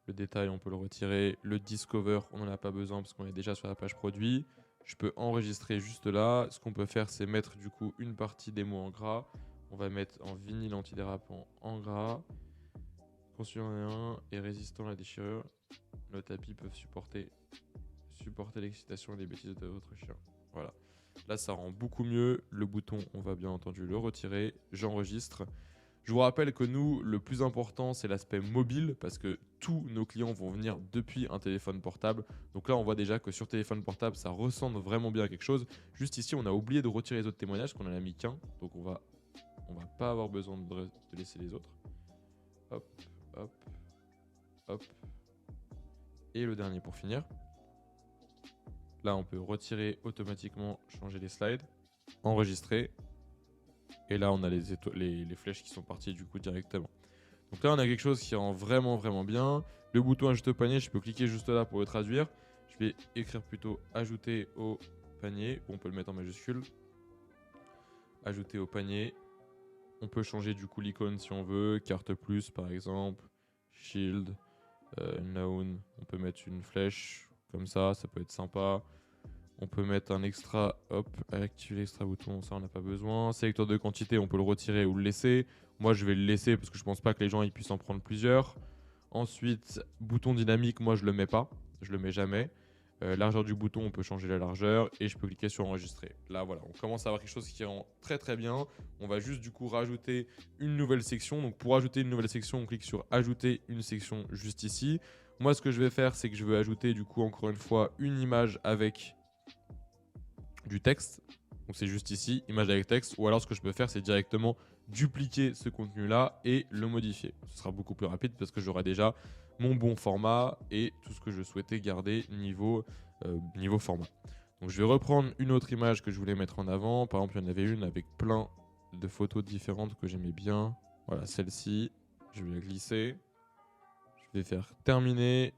Le détail, on peut le retirer. Le discover, on n'en a pas besoin parce qu'on est déjà sur la page produit. Je peux enregistrer juste là. Ce qu'on peut faire, c'est mettre du coup une partie des mots en gras. On va mettre en vinyle antidérapant en gras. Conçu en un et résistant à la déchirure. Nos tapis peuvent supporter l'excitation et les bêtises de votre chien. Voilà. Là, ça rend beaucoup mieux. Le bouton, on va bien entendu le retirer. J'enregistre. Je vous rappelle que nous, le plus important, c'est l'aspect mobile parce que tous nos clients vont venir depuis un téléphone portable. Donc là, on voit déjà que sur téléphone portable, ça ressemble vraiment bien à quelque chose. Juste ici, on a oublié de retirer les autres témoignages, qu'on en a mis qu'un. Donc on va pas avoir besoin de laisser les autres. Hop, hop, hop. Et le dernier pour finir. Là, on peut retirer automatiquement, changer les slides, enregistrer. Et là, on a les flèches qui sont parties du coup directement. Donc là, on a quelque chose qui rend vraiment bien. Le bouton ajouter au panier, je peux cliquer juste là pour le traduire. Je vais écrire plutôt ajouter au panier. On peut le mettre en majuscule. Ajouter au panier. On peut changer du coup l'icône si on veut. Carte plus par exemple. Shield. Noun. On peut mettre une flèche comme ça peut être sympa. On peut mettre un extra, hop, activer l'extra bouton, ça on n'a pas besoin. Sélecteur de quantité, on peut le retirer ou le laisser. Moi je vais le laisser parce que je pense pas que les gens ils puissent en prendre plusieurs. Ensuite, bouton dynamique, moi je le mets pas, je le mets jamais. Largeur du bouton, on peut changer la largeur et je peux cliquer sur enregistrer. Là voilà, on commence à avoir quelque chose qui rend très très bien. On va juste du coup rajouter une nouvelle section. Donc pour ajouter une nouvelle section, on clique sur ajouter une section juste ici. Moi ce que je vais faire, c'est que je veux ajouter du coup encore une fois une image avec du texte. Donc c'est juste ici, image avec texte. Ou alors ce que je peux faire, c'est directement dupliquer ce contenu-là et le modifier. Ce sera beaucoup plus rapide parce que j'aurai déjà mon bon format et tout ce que je souhaitais garder niveau format. Donc je vais reprendre une autre image que je voulais mettre en avant. Par exemple, il y en avait une avec plein de photos différentes que j'aimais bien. Voilà, celle-ci. Je vais la glisser. Je vais faire terminer.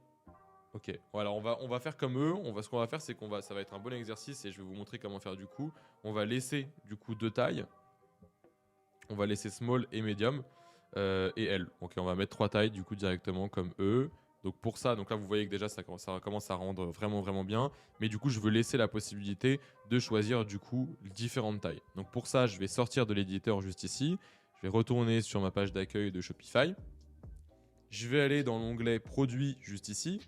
Ok, voilà, on va faire comme eux. Ce qu'on va faire, c'est ça va être un bon exercice et je vais vous montrer comment faire du coup. On va laisser du coup deux tailles. On va laisser small et medium et L. Ok, on va mettre trois tailles du coup directement comme eux. Donc pour ça, donc là vous voyez que déjà ça commence à rendre vraiment vraiment bien. Mais du coup, je veux laisser la possibilité de choisir du coup différentes tailles. Donc pour ça, je vais sortir de l'éditeur juste ici. Je vais retourner sur ma page d'accueil de Shopify. Je vais aller dans l'onglet produits juste ici.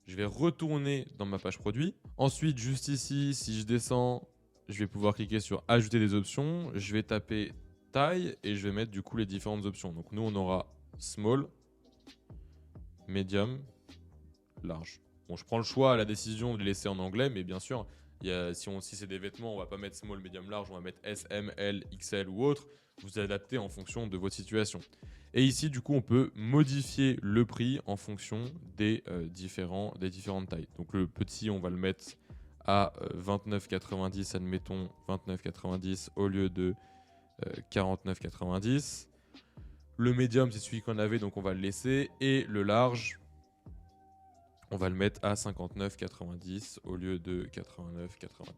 Je vais retourner dans ma page produit. Ensuite, juste ici, si je descends, je vais pouvoir cliquer sur ajouter des options. Je vais taper taille et je vais mettre du coup les différentes options. Donc nous, on aura small, medium, large. Bon, je prends le choix à la décision de les laisser en anglais, mais bien sûr, si c'est des vêtements, on va pas mettre small, medium, large, on va mettre S, M, L, XL ou autre. Vous adaptez en fonction de votre situation. Et ici, du coup, on peut modifier le prix en fonction des différentes tailles. Donc le petit, on va le mettre à 29,90, admettons 29,90 au lieu de 49,90. Le médium, c'est celui qu'on avait, donc on va le laisser. Et le large, on va le mettre à 59,90 au lieu de 89,90.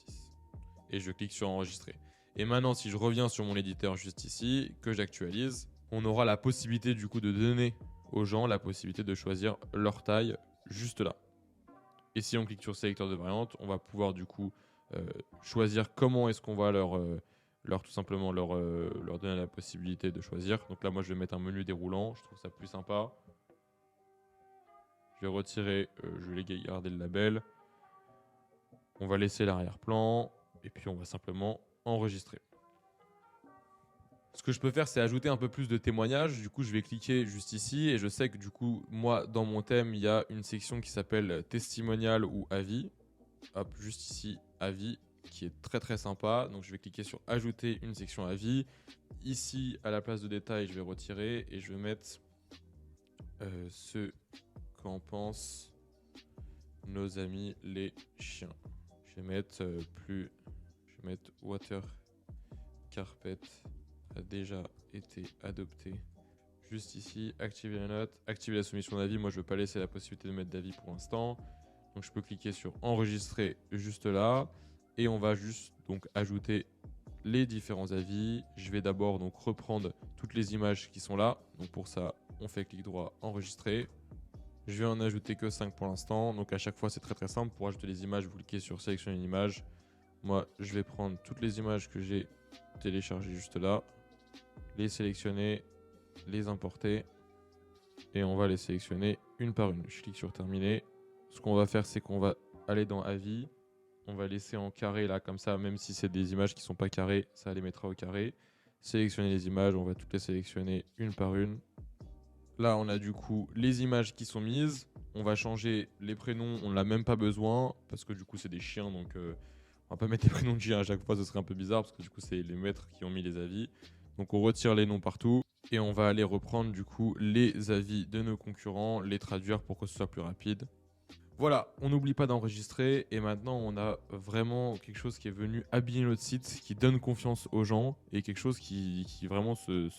Et je clique sur enregistrer. Et maintenant, si je reviens sur mon éditeur juste ici, que j'actualise, on aura la possibilité du coup de donner aux gens la possibilité de choisir leur taille juste là. Et si on clique sur sélecteur de variantes, on va pouvoir du coup choisir comment est-ce qu'on va tout simplement leur donner la possibilité de choisir. Donc là, moi, je vais mettre un menu déroulant. Je trouve ça plus sympa. Je vais retirer, je vais garder le label. On va laisser l'arrière-plan. Et puis, on va simplement enregistrer. Ce que je peux faire, c'est ajouter un peu plus de témoignages. Du coup, je vais cliquer juste ici et je sais que du coup, moi, dans mon thème, il y a une section qui s'appelle testimonial ou avis. Hop, juste ici, avis, qui est très très sympa. Donc, je vais cliquer sur ajouter une section avis. Ici, à la place de détail, je vais retirer et je vais mettre ce qu'en pensent nos amis les chiens. Je vais mettre water carpet a déjà été adopté. Juste ici, activer la note, activer la soumission d'avis. Moi, je ne veux pas laisser la possibilité de mettre d'avis pour l'instant. Donc, je peux cliquer sur enregistrer juste là. Et on va juste donc ajouter les différents avis. Je vais d'abord donc reprendre toutes les images qui sont là. Donc, pour ça, on fait clic droit, enregistrer. Je vais en ajouter que 5 pour l'instant. Donc, à chaque fois, c'est très très simple. Pour ajouter les images, vous cliquez sur sélectionner une image. Moi, je vais prendre toutes les images que j'ai téléchargées juste là, les sélectionner, les importer et on va les sélectionner une par une. Je clique sur terminer. Ce qu'on va faire, c'est qu'on va aller dans avis. On va laisser en carré là, comme ça, même si c'est des images qui ne sont pas carrées, ça les mettra au carré. Sélectionner les images, on va toutes les sélectionner une par une. Là, on a du coup les images qui sont mises. On va changer les prénoms, on n'a même pas besoin parce que du coup, c'est des chiens, donc on va pas mettre les prénoms de chiens à chaque fois, ce serait un peu bizarre parce que du coup, c'est les maîtres qui ont mis les avis. Donc on retire les noms partout et on va aller reprendre du coup les avis de nos concurrents, les traduire pour que ce soit plus rapide. Voilà, on n'oublie pas d'enregistrer et maintenant on a vraiment quelque chose qui est venu habiller notre site, qui donne confiance aux gens et quelque chose qui vraiment se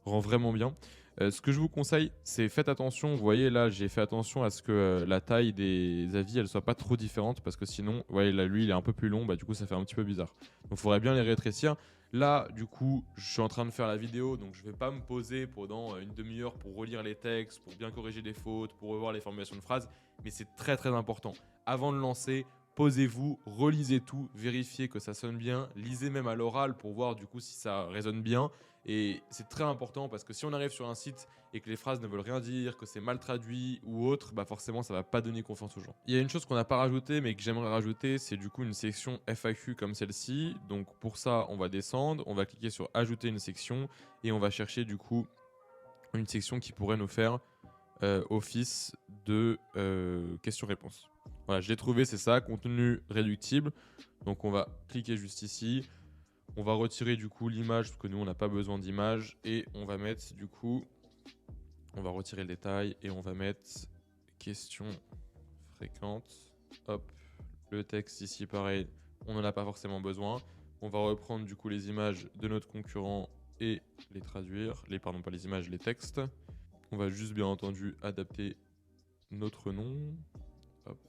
rend vraiment bien. Ce que je vous conseille, c'est faites attention. Vous voyez là, j'ai fait attention à ce que la taille des avis, elle soit pas trop différente parce que sinon, vous voyez là, lui, il est un peu plus long, bah du coup, ça fait un petit peu bizarre. Donc, il faudrait bien les rétrécir. Là, du coup, je suis en train de faire la vidéo, donc je vais pas me poser pendant une demi-heure pour relire les textes, pour bien corriger des fautes, pour revoir les formulations de phrases, mais c'est très très important. Avant de lancer, posez-vous, relisez tout, vérifiez que ça sonne bien, lisez même à l'oral pour voir du coup si ça résonne bien. Et c'est très important parce que si on arrive sur un site et que les phrases ne veulent rien dire, que c'est mal traduit ou autre, bah forcément ça va pas donner confiance aux gens. Il y a une chose qu'on n'a pas rajoutée mais que j'aimerais rajouter, c'est du coup une section FAQ comme celle-ci. Donc pour ça, on va descendre, on va cliquer sur ajouter une section et on va chercher du coup une section qui pourrait nous faire office de questions-réponses. Voilà, je l'ai trouvé, c'est ça, contenu réductible. Donc on va cliquer juste ici. On va retirer du coup l'image parce que nous on n'a pas besoin d'image et on va mettre du coup, on va retirer le détail et on va mettre questions fréquentes. Hop, le texte ici pareil, on n'en a pas forcément besoin. On va reprendre du coup les images de notre concurrent et les traduire, pardon pas les images, les textes. On va juste bien entendu adapter notre nom. Hop.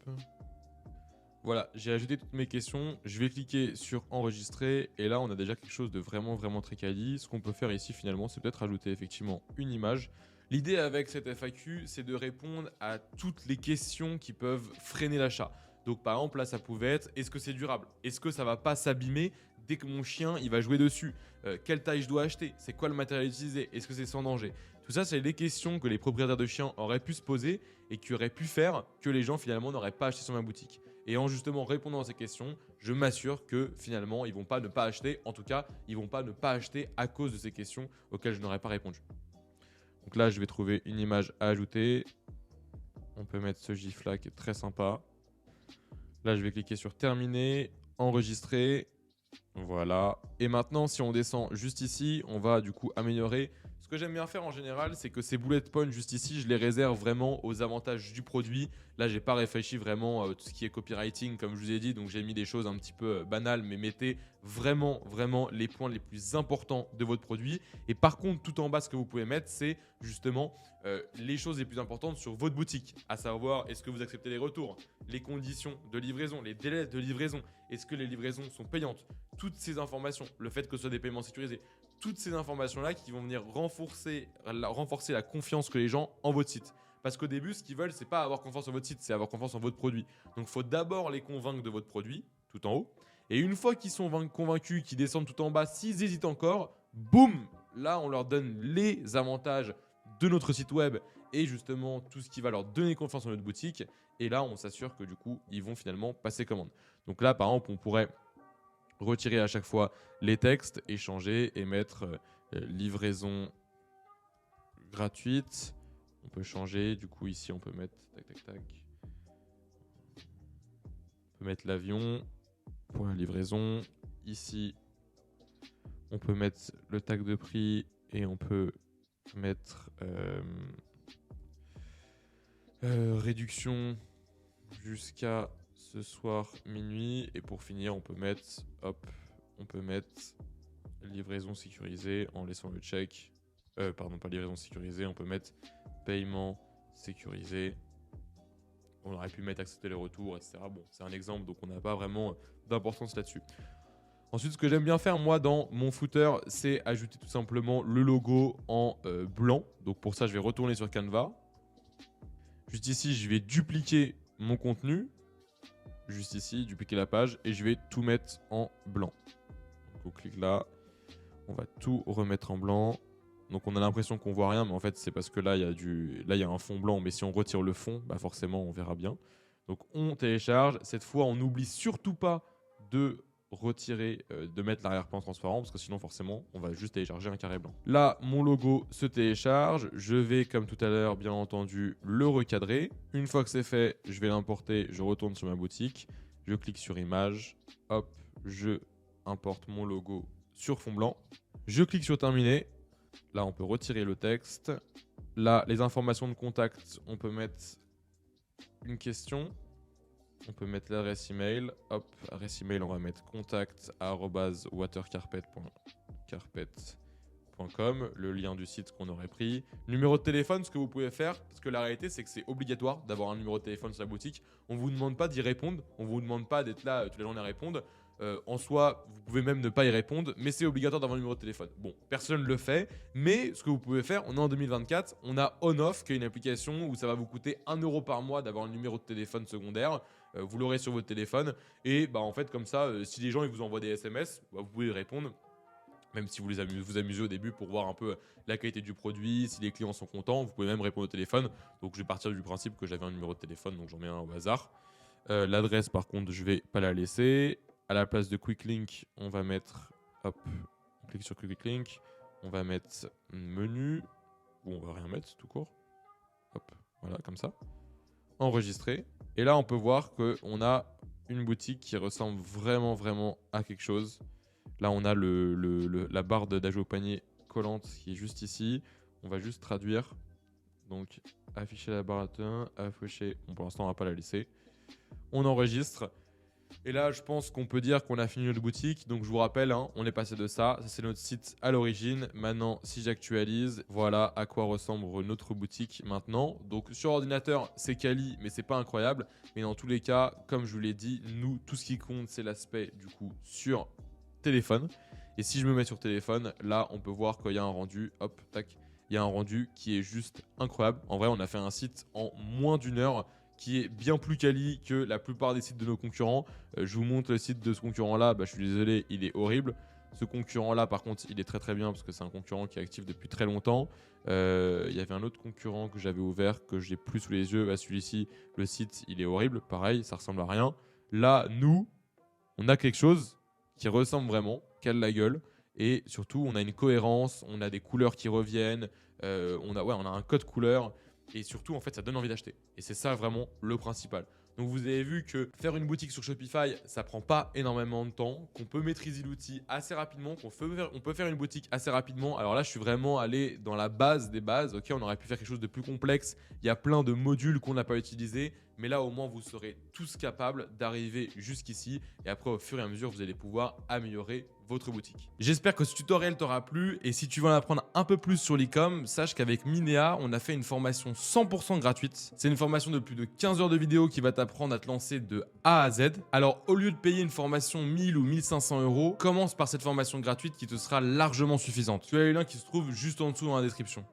Voilà, j'ai ajouté toutes mes questions. Je vais cliquer sur enregistrer et là on a déjà quelque chose de vraiment très quali. Ce qu'on peut faire ici finalement, c'est peut-être ajouter effectivement une image. L'idée avec cette FAQ, c'est de répondre à toutes les questions qui peuvent freiner l'achat. Donc par exemple là ça pouvait être, est-ce que c'est durable? Est-ce que ça va pas s'abîmer dès que mon chien il va jouer dessus? Quelle taille je dois acheter? C'est quoi le matériel utilisé? Est-ce que c'est sans danger? Tout ça, c'est des questions que les propriétaires de chiens auraient pu se poser et qui auraient pu faire que les gens finalement n'auraient pas acheté sur ma boutique. Et en justement répondant à ces questions, je m'assure que finalement ils vont pas ne pas acheter. En tout cas, ils vont pas ne pas acheter à cause de ces questions auxquelles je n'aurais pas répondu. Donc là, je vais trouver une image à ajouter. On peut mettre ce gif là qui est très sympa. Là, je vais cliquer sur terminer, enregistrer. Voilà. Et maintenant, si on descend juste ici, on va du coup améliorer. Ce que j'aime bien faire en général, c'est que ces bullet points juste ici, je les réserve vraiment aux avantages du produit. Là, j'ai pas réfléchi vraiment à tout ce qui est copywriting, comme je vous ai dit. Donc, j'ai mis des choses un petit peu banales, mais mettez vraiment les points les plus importants de votre produit. Et par contre, tout en bas, ce que vous pouvez mettre, c'est justement les choses les plus importantes sur votre boutique. À savoir, est-ce que vous acceptez les retours, les conditions de livraison, les délais de livraison, est-ce que les livraisons sont payantes? Toutes ces informations, le fait que ce soit des paiements sécurisés, toutes ces informations-là qui vont venir renforcer la confiance que les gens en votre site. Parce qu'au début, ce qu'ils veulent, c'est pas avoir confiance en votre site, c'est avoir confiance en votre produit. Donc, il faut d'abord les convaincre de votre produit, tout en haut. Et une fois qu'ils sont convaincus, qu'ils descendent tout en bas, s'ils hésitent encore, boum, là, on leur donne les avantages de notre site web et justement tout ce qui va leur donner confiance en notre boutique. Et là, on s'assure que du coup, ils vont finalement passer commande. Donc là, par exemple, on pourrait retirer à chaque fois les textes, échanger et mettre livraison gratuite. On peut changer, du coup ici on peut mettre tac. On peut mettre l'avion pour la livraison. Ici on peut mettre le tag de prix et on peut mettre réduction jusqu'à ce soir minuit. Et pour finir, on peut mettre, livraison sécurisée en laissant le check. Pardon, pas livraison sécurisée, on peut mettre paiement sécurisé. On aurait pu mettre accepter les retours, etc. Bon, c'est un exemple, donc on n'a pas vraiment d'importance là-dessus. Ensuite, ce que j'aime bien faire, moi, dans mon footer, c'est ajouter tout simplement le logo en blanc. Donc pour ça, je vais retourner sur Canva. Juste ici, je vais dupliquer mon contenu. Juste ici, dupliquer la page et je vais tout mettre en blanc. Donc on clique là, on va tout remettre en blanc. Donc on a l'impression qu'on voit rien, mais en fait c'est parce que là il y a un fond blanc, mais si on retire le fond, bah forcément on verra bien. Donc on télécharge. Cette fois, on n'oublie surtout pas de retirer, de mettre l'arrière-plan transparent, parce que sinon forcément on va juste télécharger un carré blanc. Là, mon logo se télécharge. Je vais, comme tout à l'heure, bien entendu, le recadrer. Une fois que c'est fait, je vais l'importer. Je retourne sur ma boutique. Je clique sur image. Hop, je importe mon logo sur fond blanc. Je clique sur terminer. Là, on peut retirer le texte. Là, les informations de contact, on peut mettre une question. On peut mettre l'adresse email. Hop, adresse email, on va mettre contact@watercarpet.com, le lien du site qu'on aurait pris. Numéro de téléphone, ce que vous pouvez faire, parce que la réalité, c'est que c'est obligatoire d'avoir un numéro de téléphone sur la boutique. On ne vous demande pas d'y répondre. On ne vous demande pas d'être là tous les journées à répondre. En soi, vous pouvez même ne pas y répondre, mais c'est obligatoire d'avoir un numéro de téléphone. Bon, personne ne le fait, mais ce que vous pouvez faire, on est en 2024, on a OnOff, qui est une application où ça va vous coûter 1 € par mois d'avoir un numéro de téléphone secondaire. vous l'aurez sur votre téléphone. Et bah, en fait, comme ça, si les gens ils vous envoient des SMS, bah, vous pouvez y répondre. Même si vous amusez au début pour voir un peu la qualité du produit, si les clients sont contents, vous pouvez même répondre au téléphone. Donc je vais partir du principe que j'avais un numéro de téléphone, donc j'en mets un au hasard. L'adresse par contre, je vais pas la laisser. À la place de Quick Link, on va mettre, hop, on clique sur Quick Link, on va mettre menu, ou on va rien mettre tout court. Hop, voilà, comme ça. Enregistrer. Et là, on peut voir qu'on a une boutique qui ressemble vraiment à quelque chose. Là, on a la barre d'ajout au panier collante qui est juste ici. On va juste traduire. Donc, afficher la barre à thym, afficher. Bon, pour l'instant, on va pas la laisser. On enregistre. Et là, je pense qu'on peut dire qu'on a fini notre boutique. Donc, je vous rappelle, hein, on est passé de ça. Ça, c'est notre site à l'origine. Maintenant, si j'actualise, voilà à quoi ressemble notre boutique maintenant. Donc, sur ordinateur, c'est quali, mais c'est pas incroyable. Mais dans tous les cas, comme je vous l'ai dit, nous, tout ce qui compte, c'est l'aspect du coup sur téléphone. Et si je me mets sur téléphone, là, on peut voir qu'il y a un rendu. Hop, tac. Il y a un rendu qui est juste incroyable. En vrai, on a fait un site en moins d'1 heure qui est bien plus quali que la plupart des sites de nos concurrents. Je vous montre le site de ce concurrent-là. Bah, je suis désolé, il est horrible. Ce concurrent-là, par contre, il est très bien parce que c'est un concurrent qui est actif depuis très longtemps. Il y avait un autre concurrent que j'avais ouvert que j'ai plus sous les yeux. Bah, celui-ci, le site, il est horrible. Pareil, ça ressemble à rien. Là, nous, on a quelque chose qui ressemble vraiment, qui a de la gueule. Et surtout, on a une cohérence, on a des couleurs qui reviennent, on a un code couleur. Et surtout, en fait, ça donne envie d'acheter. Et c'est ça vraiment le principal. Donc, vous avez vu que faire une boutique sur Shopify, ça prend pas énormément de temps, qu'on peut maîtriser l'outil assez rapidement, on peut faire une boutique assez rapidement. Alors là, je suis vraiment allé dans la base des bases. Ok, on aurait pu faire quelque chose de plus complexe. Il y a plein de modules qu'on n'a pas utilisés. Mais là, au moins, vous serez tous capables d'arriver jusqu'ici. Et après, au fur et à mesure, vous allez pouvoir améliorer votre boutique. J'espère que ce tutoriel t'aura plu. Et si tu veux en apprendre un peu plus sur l'e-com, sache qu'avec Minea, on a fait une formation 100% gratuite. C'est une formation de plus de 15 heures de vidéo qui va t'apprendre à te lancer de A à Z. Alors, au lieu de payer une formation 1000 ou 1500 euros, commence par cette formation gratuite qui te sera largement suffisante. Tu as les liens qui se trouvent juste en dessous dans la description.